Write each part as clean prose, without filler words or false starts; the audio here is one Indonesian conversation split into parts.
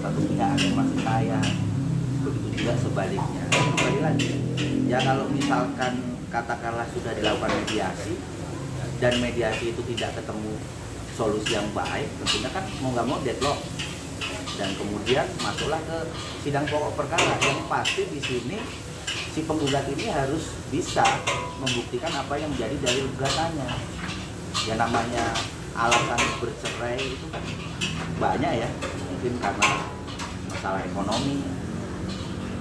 satu pihak ada yang masih kaya, begitu juga sebaliknya. Kembali lagi, ya kalau misalkan katakanlah sudah dilakukan mediasi dan mediasi itu tidak ketemu solusi yang baik, tentunya kan mau nggak mau deadlock, dan kemudian masuklah ke sidang pokok perkara. Yang pasti di sini si penggugat ini harus bisa membuktikan apa yang menjadi dalil gugatannya. Ya namanya alasan bercerai itu kan banyak ya, mungkin karena masalah ekonomi,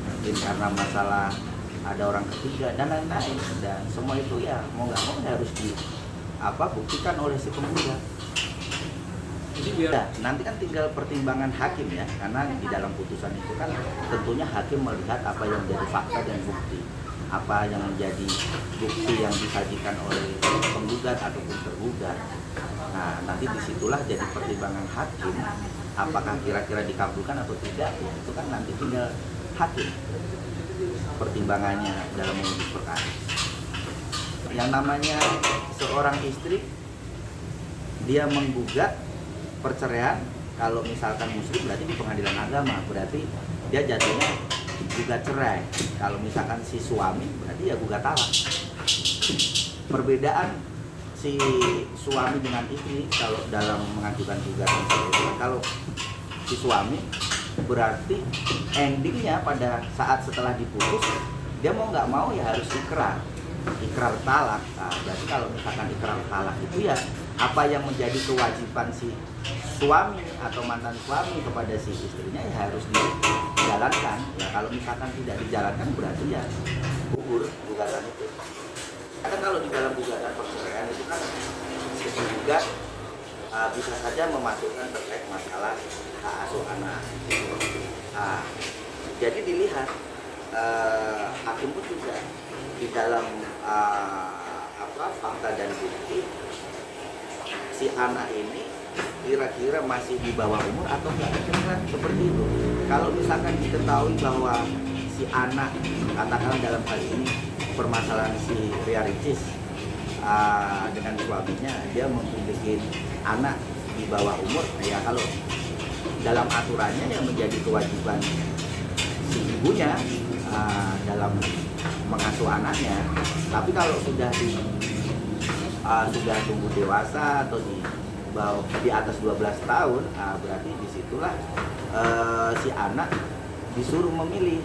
mungkin karena masalah ada orang ketiga dan lain-lain, dan semua itu ya mau nggak mau harus buktikan oleh si penggugat. Ya, nanti kan tinggal pertimbangan hakim ya, karena di dalam putusan itu kan tentunya hakim melihat apa yang menjadi fakta dan bukti, apa yang menjadi bukti yang disajikan oleh penggugat ataupun tergugat. Nah, nanti disitulah jadi pertimbangan hakim, apakah kira-kira dikabulkan atau tidak, ya, itu kan nanti tinggal hakim pertimbangannya dalam memutus perkara. Yang namanya seorang istri, dia menggugat perceraian, kalau misalkan muslim berarti di pengadilan agama, berarti dia jatuhnya gugat cerai. Kalau misalkan si suami berarti ya gugat talak. Perbedaan si suami dengan istri kalau dalam mengajukan gugatan itu, kalau si suami berarti endingnya pada saat setelah diputus dia mau nggak mau ya harus ikrar talak. Nah, berarti kalau misalkan ikrar talak itu ya apa yang menjadi kewajiban si suami atau mantan suami kepada si istrinya ya harus dijalankan. Ya kalau misalkan tidak dijalankan berarti ya gugur gugatan itu. Karena kalau di dalam gugatan perceraian itu kan si penggugat bisa saja memasukkan terkait masalah hak asuh anak. Nah, jadi dilihat hakim pun juga di dalam fakta dan bukti si anak ini kira-kira masih di bawah umur atau enggak, kira-kira seperti itu. Kalau misalkan diketahui bahwa si anak, katakanlah dalam hal ini permasalahan si Ria Ricis dengan suaminya, dia memiliki anak di bawah umur, ya kalau dalam aturannya yang menjadi kewajiban si ibunya dalam mengasuh anaknya. Tapi kalau sudah tumbuh dewasa atau di atas 12 tahun, berarti disitulah si anak disuruh memilih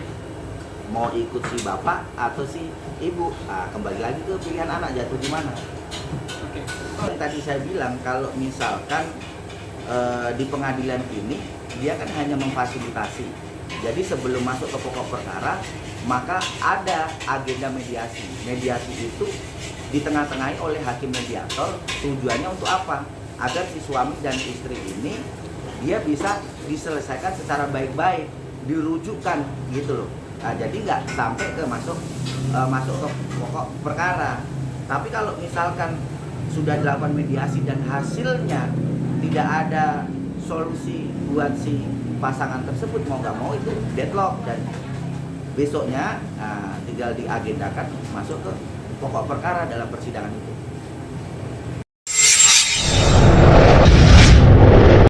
mau ikut si bapak atau si ibu. Kembali lagi ke pilihan anak jatuh di mana. Yang tadi saya bilang kalau misalkan di pengadilan ini dia kan hanya memfasilitasi. Jadi sebelum masuk ke pokok perkara maka ada agenda mediasi. Mediasi itu ditengah-tengahi oleh hakim mediator. Tujuannya untuk apa? Agar si suami dan istri ini dia bisa diselesaikan secara baik-baik, dirujukkan gitu loh. Nah, jadi nggak sampai ke masuk ke pokok perkara. Tapi kalau misalkan sudah dilakukan mediasi dan hasilnya tidak ada solusi buat si pasangan tersebut, mau nggak mau itu deadlock, dan besoknya tinggal diagendakan masuk ke pokok perkara dalam persidangan itu.